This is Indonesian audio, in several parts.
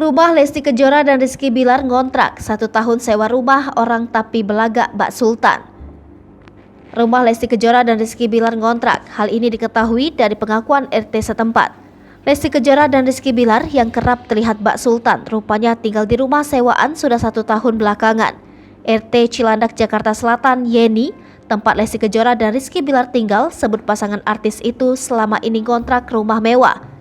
Rumah Lesti Kejora dan Rizky Bilar ngontrak 1 tahun sewa rumah orang tapi belagak Mbak Sultan. Rumah Lesti Kejora dan Rizky Bilar ngontrak. Hal ini diketahui dari pengakuan RT setempat. Lesti Kejora dan Rizky Bilar yang kerap terlihat Mbak Sultan rupanya tinggal di rumah sewaan sudah 1 tahun belakangan. RT Cilandak, Jakarta Selatan, Yeni, tempat Lesti Kejora dan Rizky Bilar tinggal, sebut pasangan artis itu selama ini ngontrak rumah mewah.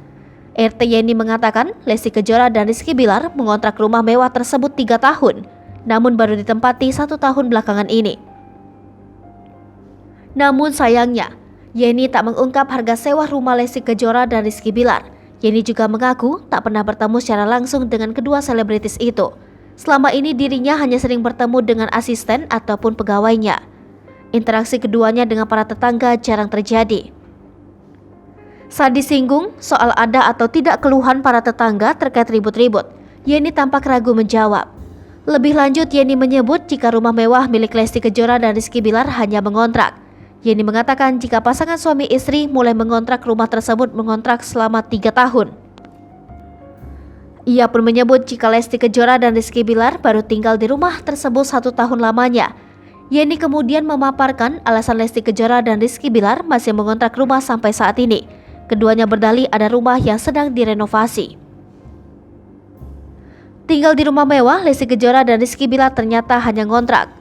RT Yeni mengatakan Lesti Kejora dan Rizky Bilar mengontrak rumah mewah tersebut 3 tahun, namun baru ditempati 1 tahun belakangan ini. Namun sayangnya, Yeni tak mengungkap harga sewa rumah Lesti Kejora dan Rizky Bilar. Yeni juga mengaku tak pernah bertemu secara langsung dengan kedua selebritis itu. Selama ini dirinya hanya sering bertemu dengan asisten ataupun pegawainya. Interaksi keduanya dengan para tetangga jarang terjadi. Saat disinggung soal ada atau tidak keluhan para tetangga terkait ribut-ribut, Yeni tampak ragu menjawab. Lebih lanjut, Yeni menyebut jika rumah mewah milik Lesti Kejora dan Rizky Bilar hanya mengontrak. Yeni mengatakan jika pasangan suami istri mulai mengontrak rumah tersebut mengontrak selama 3 tahun. Ia pun menyebut jika Lesti Kejora dan Rizky Bilar baru tinggal di rumah tersebut 1 tahun lamanya. Yeni kemudian memaparkan alasan Lesti Kejora dan Rizky Bilar masih mengontrak rumah sampai saat ini. Keduanya berdalih ada rumah yang sedang direnovasi. Tinggal di rumah mewah, Lesti Kejora dan Rizky Bilar ternyata hanya ngontrak.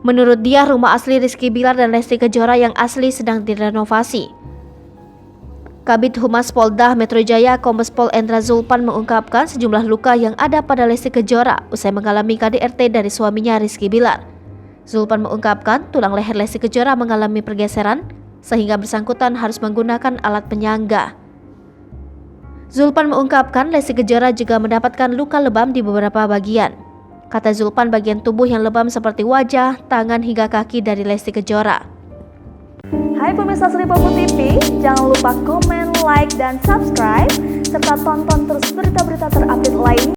Menurut dia, rumah asli Rizky Bilar dan Lesti Kejora yang asli sedang direnovasi. Kabid Humas Polda Metro Jaya Kombes Pol Endra Zulpan mengungkapkan sejumlah luka yang ada pada Lesti Kejora usai mengalami KDRT dari suaminya Rizky Bilar. Zulpan mengungkapkan tulang leher Lesti Kejora mengalami pergeseran sehingga bersangkutan harus menggunakan alat penyangga. Zulpan mengungkapkan Lesti Kejora juga mendapatkan luka lebam di beberapa bagian. Kata Zulpan, bagian tubuh yang lebam seperti wajah, tangan hingga kaki dari Lesti Kejora. Hai pemirsa Sri Popo TV, jangan lupa komen, like, dan subscribe, serta tonton terus berita-berita terupdate lainnya.